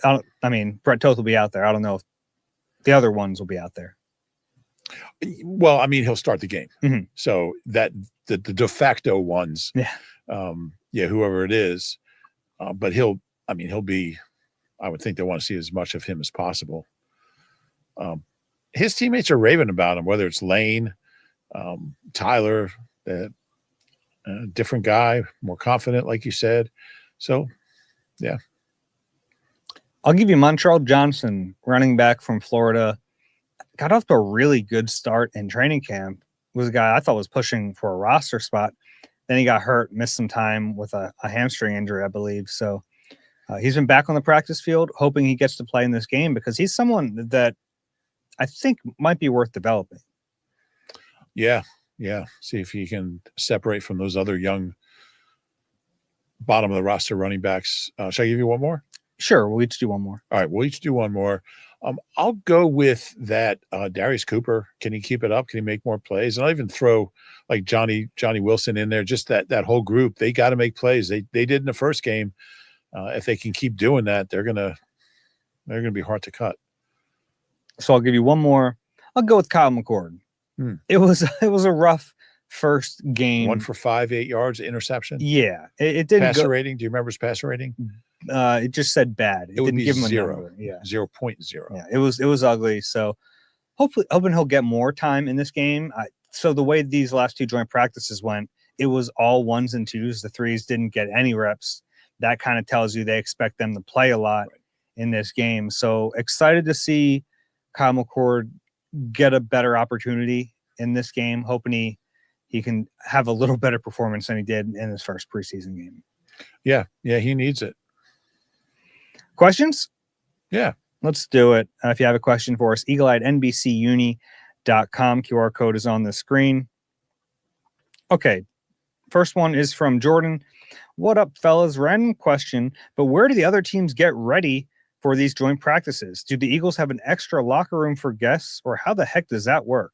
Brett Toth will be out there. I don't know if the other ones will be out there. Well, he'll start the game. Mm-hmm. So that the de facto ones, whoever it is, but he'll be I would think they want to see as much of him as possible. His teammates are raving about him, whether it's Lane, Tyler, different guy, more confident, like you said. So, yeah. I'll give you Montreal Johnson, running back from Florida. Got off to a really good start in training camp. Was a guy I thought was pushing for a roster spot. Then he got hurt, missed some time with a hamstring injury, I believe. So he's been back on the practice field, hoping he gets to play in this game because he's someone that I think might be worth developing. Yeah. See if he can separate from those other young bottom of the roster running backs. Shall I give you one more? Sure, we'll each do one more. All right, we'll each do one more. I'll go with that. Darius Cooper. Can he keep it up? Can he make more plays? And I'll even throw like Johnny Wilson in there. Just that whole group. They got to make plays. They did in the first game. If they can keep doing that, they're gonna be hard to cut. So I'll give you one more. I'll go with Kyle McCord. It was a rough first game. 1 for 5, 8 yards, interception. Yeah, it didn't. Passer rating. Do you remember his passer rating? It just said bad. It would didn't be give him 0. a number. Yeah, 0.0. Yeah, it was ugly. So hoping he'll get more time in this game. So the way these last two joint practices went, it was all 1s and 2s. The 3s didn't get any reps. That kind of tells you they expect them to play a lot in this game. So excited to see Kyle McCord get a better opportunity in this game. Hoping he can have a little better performance than he did in his first preseason game. Yeah, he needs it. Questions? Yeah. Let's do it. If you have a question for us, eagle-eyed-nbcuni.com. QR code is on the screen. Okay. First one is from Jordan. What up, fellas? Random question, but where do the other teams get ready for these joint practices? Do the Eagles have an extra locker room for guests, or how the heck does that work?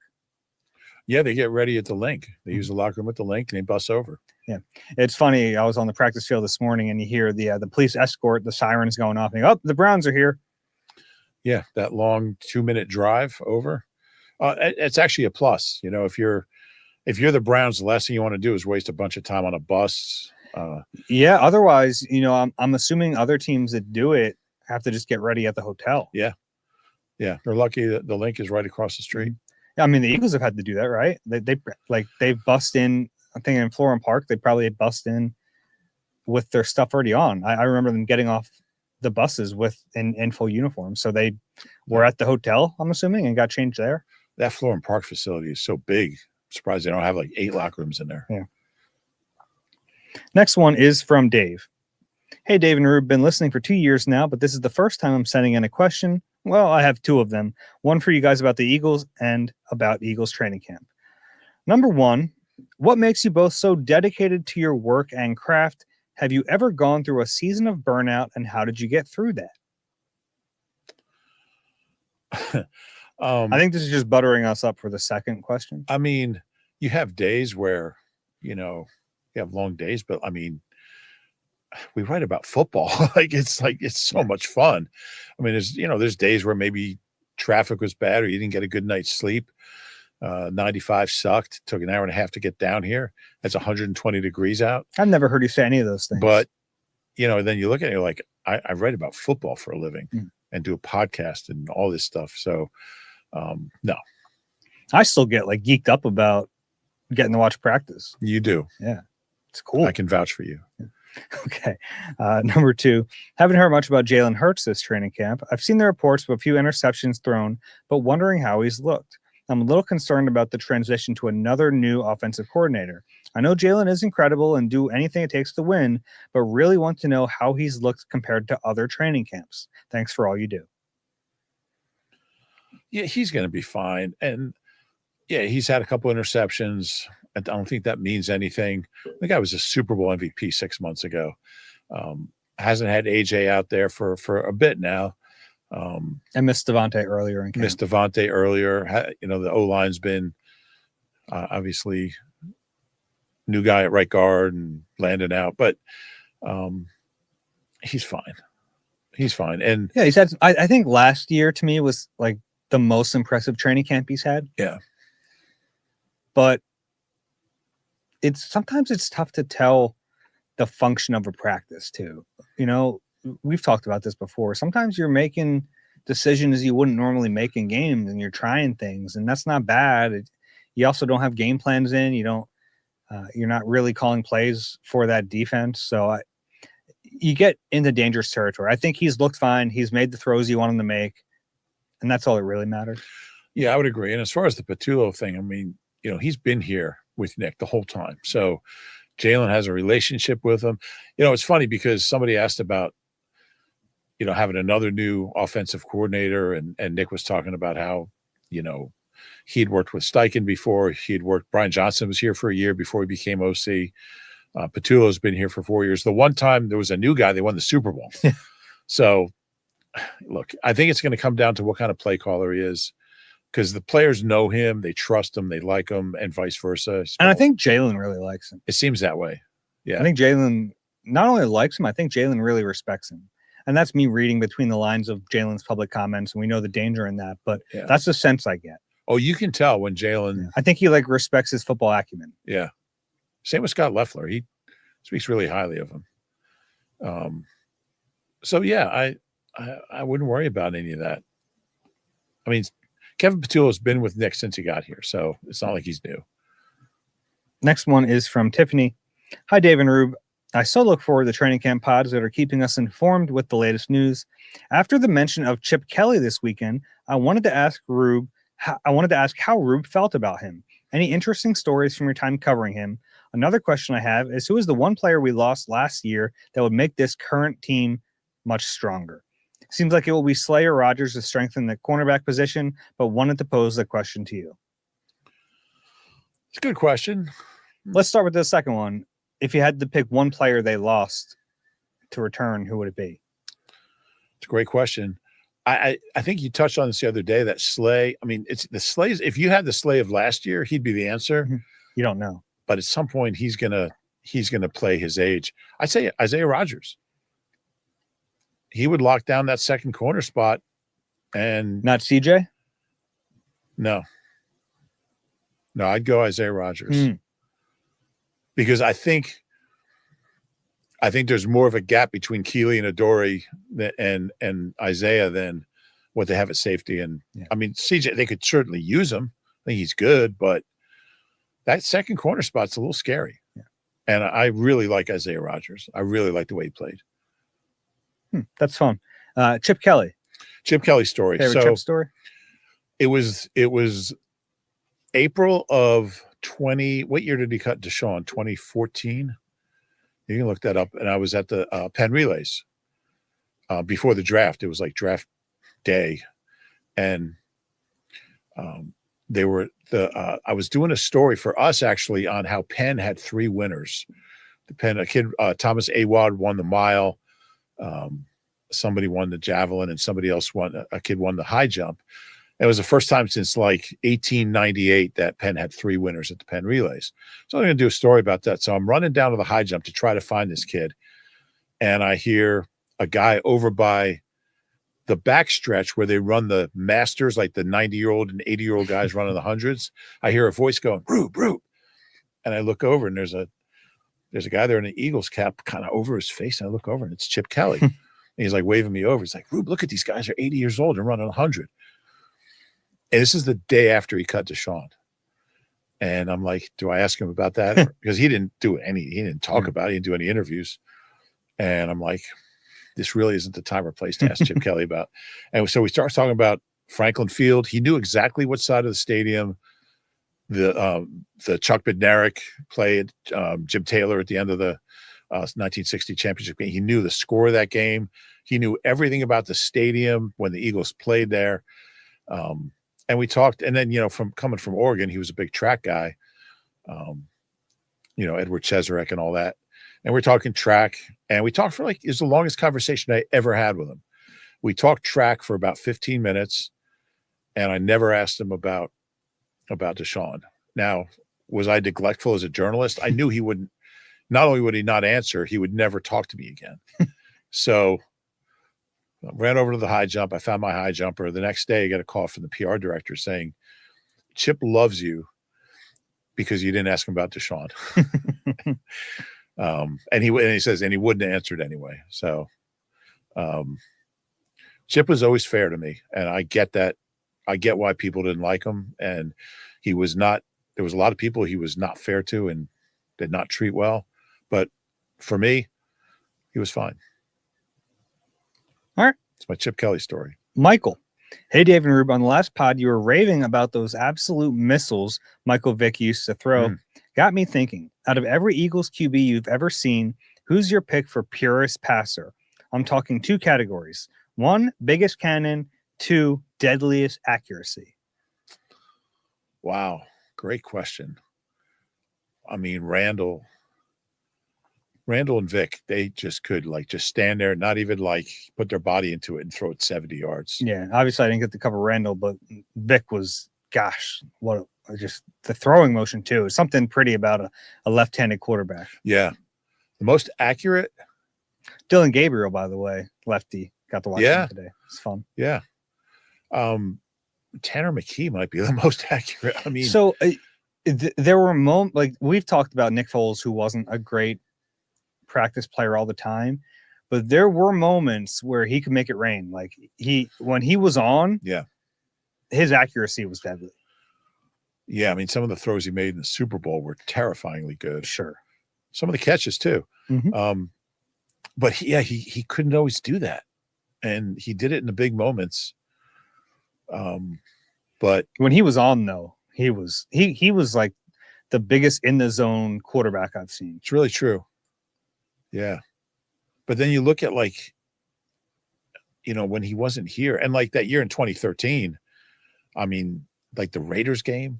Yeah, they get ready at the link. They use the locker room at the link and they bus over. Yeah. It's funny. I was on the practice field this morning and you hear the police escort, the sirens going off and you go, oh, the Browns are here. Yeah. That long 2-minute drive over. It's actually a plus. You know, if you're the Browns, the last thing you want to do is waste a bunch of time on a bus. Yeah. Otherwise, I'm assuming other teams that do it have to just get ready at the hotel. Yeah. Yeah. They're lucky that the link is right across the street. I mean, the Eagles have had to do that, right? They bust in. I think in Florham Park, they probably bust in with their stuff already on. I remember them getting off the buses in full uniform, so they were at the hotel, I'm assuming, and got changed there. That Florham Park facility is so big. I'm surprised they don't have like 8 locker rooms in there. Yeah. Next one is from Dave. Hey, Dave and Reuben, been listening for 2 years now, but this is the first time I'm sending in a question. Well, I have 2 of them. One for you guys about the Eagles and about Eagles training camp. Number 1, what makes you both so dedicated to your work and craft? Have you ever gone through a season of burnout, and how did you get through that? I think this is just buttering us up for the second question. I mean, you have days where, you have long days, but I mean, we write about football. It's so much fun. I mean, there's days where maybe traffic was bad or you didn't get a good night's sleep. 95 sucked. Took an hour and a half to get down here. It's 120 degrees out. I've never heard you say any of those things. But, then you look at it, you're like, I write about football for a living and do a podcast and all this stuff. So, no. I still get geeked up about getting to watch practice. You do. Yeah. It's cool. I can vouch for you. Okay. Number 2, haven't heard much about Jalen Hurts this training camp. I've seen the reports of a few interceptions thrown, but wondering how he's looked. I'm a little concerned about the transition to another new offensive coordinator. I know Jalen is incredible and do anything it takes to win, but really want to know how he's looked compared to other training camps. Thanks for all you do. Yeah, he's going to be fine. And yeah, he's had a couple interceptions. I don't think that means anything. The guy was a Super Bowl MVP 6 months ago. Hasn't had AJ out there for a bit now. I missed Devontae earlier in camp. The O-line's been obviously new guy at right guard and Landon out, but he's fine. He's fine. And yeah, he's had, I think last year to me was the most impressive training camp he's had. Yeah. But sometimes it's tough to tell the function of a practice too. we've talked about this before. Sometimes you're making decisions you wouldn't normally make in games, and you're trying things, and that's not bad. You also don't have game plans in. You're not really calling plays for that defense. So you get into dangerous territory. I think he's looked fine. He's made the throws you want him to make, and that's all that really matters. Yeah, I would agree. And as far as the Patullo thing, I mean, he's been here with Nick the whole time. So Jalen has a relationship with him. It's funny because somebody asked about, having another new offensive coordinator, and Nick was talking about how, he'd worked with Steichen before. Brian Johnson was here for a year before he became OC. Patullo's been here for 4 years. The one time there was a new guy, they won the Super Bowl. So, look, I think it's going to come down to what kind of play caller he is, because the players know him, they trust him, they like him, and vice versa. And I think Jalen really likes him. It seems that way. Yeah. I think Jalen not only likes him, I think Jalen really respects him. And that's me reading between the lines of Jalen's public comments, and we know the danger in that, but that's the sense I get. Oh, you can tell when Jalen... Yeah. I think he respects his football acumen. Yeah. Same with Scott Loeffler. He speaks really highly of him. So, yeah, I wouldn't worry about any of that. I mean, Kevin Patullo has been with Nick since he got here, so it's not like he's new. Next one is from Tiffany. Hi, Dave and Rube. I so look forward to training camp pods that are keeping us informed with the latest news. After the mention of Chip Kelly this weekend, I wanted to ask how Rube felt about him. Any interesting stories from your time covering him? Another question I have is, who is the one player we lost last year that would make this current team much stronger? Seems like it will be Slay or Rogers to strengthen the cornerback position, but wanted to pose the question to you. It's a good question. Let's start with the second one. If you had to pick one player they lost to return, who would it be? It's a great question. I think you touched on this the other day, that Slay. I mean, it's the Slays. If you had the Slay of last year, he'd be the answer. You don't know. But at some point, he's gonna play his age. I'd say Isaiah Rogers. He would lock down that second corner spot, and not CJ. No, I'd go Isaiah Rogers because I think there's more of a gap between Keely and Adoree and Isaiah than what they have at safety. And I mean, CJ, they could certainly use him. I think he's good, but that second corner spot's a little scary. Yeah. And I really like Isaiah Rogers. I really like the way he played. That's fun. Chip Kelly. Chip Kelly story. Favorite Chip story? It was April of 20. What year did he cut Deshaun? 2014. You can look that up. And I was at the Penn Relays before the draft. It was like draft day, and I was doing a story for us actually on how Penn had 3 winners. A kid, Thomas Awad, won the mile. Somebody won the javelin, and somebody else a kid won the high jump. It was the first time since like 1898 that Penn had 3 winners at the Penn Relays. So I'm going to do a story about that. So I'm running down to the high jump to try to find this kid. And I hear a guy over by the backstretch where they run the masters, like the 90-year-old and 80-year-old guys running the hundreds. I hear a voice going, Rube. And I look over, and there's a guy there in an Eagles cap kind of over his face. And I look over, and it's Chip Kelly. And he's like waving me over. He's like, Rube, look at these guys are 80 years old and running 100. And this is the day after he cut Deshaun. And I'm like, do I ask him about that? Because he didn't talk about it. He didn't do any interviews. And I'm like, this really isn't the time or place to ask Chip Kelly about. And so we start talking about Franklin Field. He knew exactly what side of the stadium the Chuck Bednarik played, Jim Taylor at the end of the 1960 championship game. He knew the score of that game. He knew everything about the stadium when the Eagles played there. And we talked, and then, from coming from Oregon, he was a big track guy, Edward Cheserek and all that. And we're talking track, and we talked for it was the longest conversation I ever had with him. We talked track for about 15 minutes, and I never asked him about Deshaun. Now, was I neglectful as a journalist? I knew he wouldn't. Not only would he not answer, he would never talk to me again. So I ran over to the high jump. I found my high jumper. The next day, I got a call from the PR director saying, Chip loves you because you didn't ask him about Deshaun. And he says, and he wouldn't have answered anyway. So Chip was always fair to me, and I get that. I get why people didn't like him, and he was not. There was a lot of people he was not fair to and did not treat well. But for me, he was fine. All right. It's my Chip Kelly story. Michael. Hey, Dave and Reuben. On the last pod, you were raving about those absolute missiles Michael Vick used to throw. Got me thinking, out of every Eagles QB you've ever seen, who's your pick for purest passer? I'm talking 2 categories. 1, biggest cannon. 2, deadliest accuracy. Wow. Great question. I mean, Randall and Vic, they just could just stand there, not even put their body into it and throw it 70 yards. Yeah, obviously I didn't get to cover Randall, but Vic was, gosh, just the throwing motion too. It's something pretty about a left-handed quarterback. Yeah. The most accurate. Dylan Gabriel, by the way, lefty, got to watch him today. It's fun. Yeah. Tanner McKee might be the most accurate. I mean, so there were moments we've talked about Nick Foles, who wasn't a great practice player all the time, but there were moments where he could make it rain. When he was on, his accuracy was deadly. Yeah, I mean, some of the throws he made in the Super Bowl were terrifyingly good. Sure. Some of the catches too. Mm-hmm. But he couldn't always do that, and he did it in the big moments. But when he was on, though, he was like the biggest in the zone quarterback I've seen. It's really true. Yeah. But then you look at when he wasn't here, and that year in 2013, I mean, the Raiders game,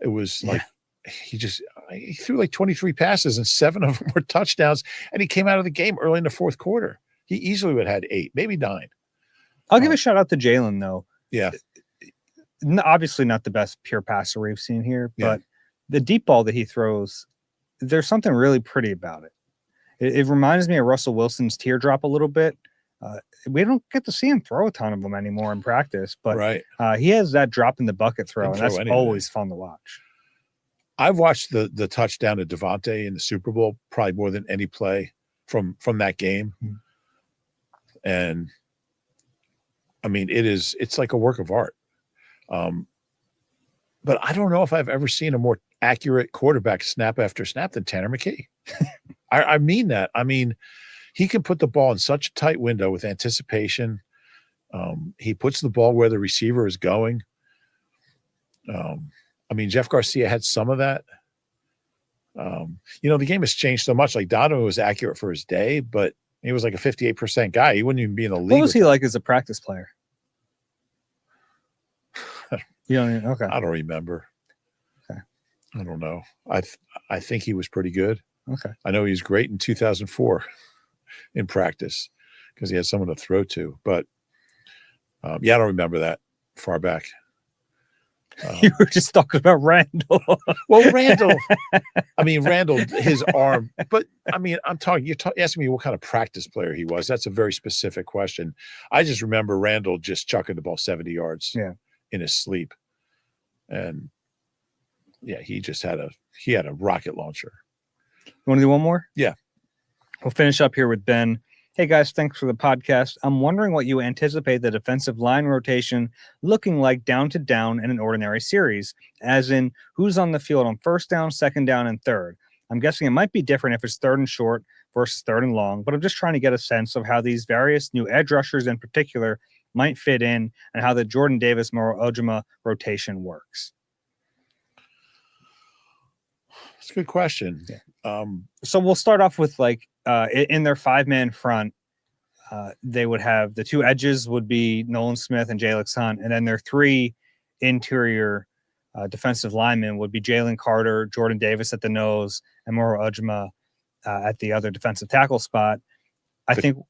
it was he threw 23 passes and 7 of them were touchdowns, and he came out of the game early in the fourth quarter. He easily would have had 8, maybe 9. I'll give a shout out to Jalen, though. Yeah. Obviously not the best pure passer we've seen here, but the deep ball that he throws, there's something really pretty about it. It reminds me of Russell Wilson's teardrop a little bit. We don't get to see him throw a ton of them anymore in practice, but he has that drop in the bucket throw, and that's always fun to watch. I've watched the touchdown to Devontae in the Super Bowl probably more than any play from that game. And I mean, it's like a work of art. But I don't know if I've ever seen a more accurate quarterback snap after snap than Tanner McKee. I mean that. I mean, he can put the ball in such a tight window with anticipation. He puts the ball where the receiver is going. I mean, Jeff Garcia had some of that. The game has changed so much. Donovan was accurate for his day, but he was a 58% guy. He wouldn't even be in the league. What was he like as a practice player? Okay. I don't remember. Okay. I don't know. I think he was pretty good. Okay. I know he was great in 2004 in practice because he had someone to throw to. But I don't remember that far back. You were just talking about Randall. Well, Randall, his arm. But I mean, you're asking me what kind of practice player he was. That's a very specific question. I just remember Randall just chucking the ball 70 yards. Yeah. In his sleep. And he had a rocket launcher. You want to do one more? Yeah. We'll finish up here with Ben. Hey guys, thanks for the podcast. I'm wondering what you anticipate the defensive line rotation looking like down to down in an ordinary series, as in who's on the field on first down, second down, and third. I'm guessing it might be different if it's third and short versus third and long, but I'm just trying to get a sense of how these various new edge rushers in particular might fit in and how the Jordan Davis Moro Ojima rotation works. That's a good question. Yeah. So we'll start off with in their 5-man front, they would have the 2 edges would be Nolan Smith and Jalen Hunt, and then their 3 interior defensive linemen would be Jalen Carter, Jordan Davis at the nose, and Moro Ojima at the other defensive tackle spot. And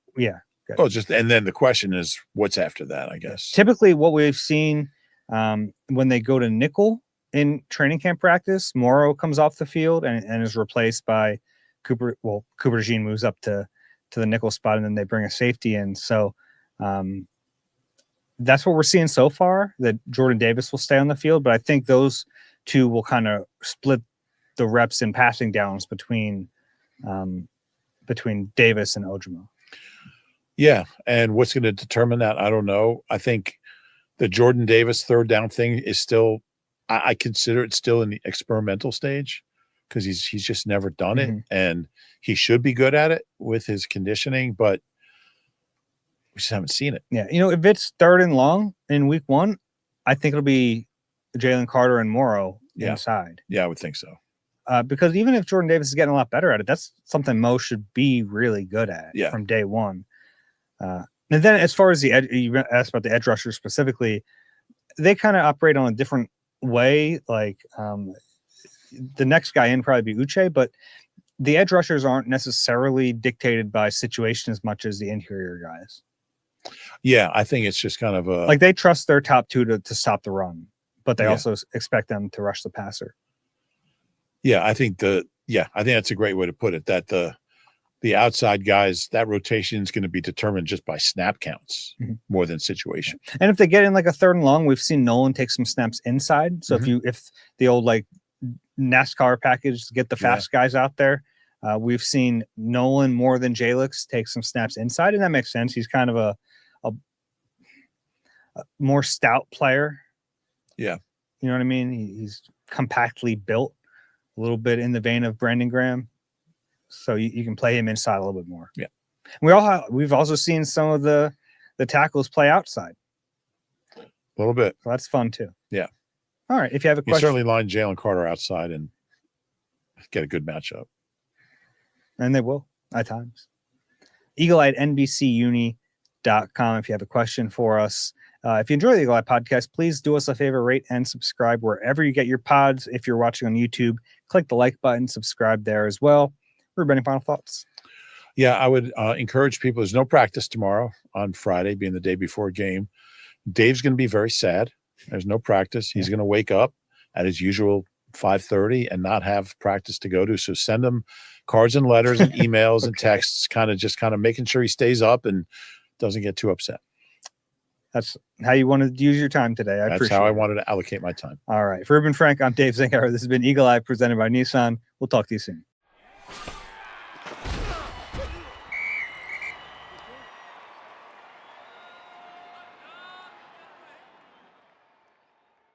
then the question is, what's after that, I guess? Typically, what we've seen when they go to nickel in training camp practice, Morrow comes off the field and is replaced by Cooper. Well, Cooper Jean moves up to the nickel spot, and then they bring a safety in. So that's what we're seeing so far, that Jordan Davis will stay on the field. But I think those 2 will kind of split the reps and passing downs between Davis and Ojima. Yeah. And what's going to determine that? I don't know. I think the Jordan Davis third down thing is still, I consider it still in the experimental stage because he's just never done it. And he should be good at it with his conditioning, but we just haven't seen it. Yeah. If it's 3rd and long in week 1, I think it'll be Jalen Carter and Morrow inside. Yeah, I would think so. Because even if Jordan Davis is getting a lot better at it, that's something Mo should be really good at from day one. And then as far as the edge, you asked about the edge rushers specifically, they kind of operate on a different way. Like the next guy in probably be Uche, but the edge rushers aren't necessarily dictated by situation as much as the interior guys. Yeah, I think it's just kind of a like they trust their top 2 to stop the run, but they also expect them to rush the passer. Yeah, I think that's a great way to put it. That the outside guys, that rotation is going to be determined just by snap counts more than situation. And if they get in like a 3rd and long, we've seen Nolan take some snaps inside. So if the old like NASCAR package, get the fast guys out there, we've seen Nolan more than Jalix take some snaps inside, and that makes sense. He's kind of a more stout player. Yeah, you know what I mean. He's compactly built, a little bit in the vein of Brandon Graham. So you can play him inside a little bit more. Yeah. We've also seen some of the tackles play outside. A little bit. So that's fun too. Yeah. All right. If you have a question. You certainly line Jalen Carter outside and get a good matchup. And they will at times. Eagle-Eye at NBCUni.com if you have a question for us. If you enjoy the Eagle-Eye podcast, please do us a favor, rate and subscribe wherever you get your pods. If you're watching on YouTube, click the like button, subscribe there as well. Reuben, any final thoughts? Yeah, I would encourage people. There's no practice tomorrow on Friday, being the day before game. Dave's going to be very sad. There's no practice. He's going to wake up at his usual 5:30 and not have practice to go to. So send him cards and letters and emails and texts, kind of making sure he stays up and doesn't get too upset. That's how you wanted to use your time today. That's how I wanted to allocate my time. All right. For Reuben Frank, I'm Dave Zangaro. This has been Eagle-Eye presented by Nissan. We'll talk to you soon.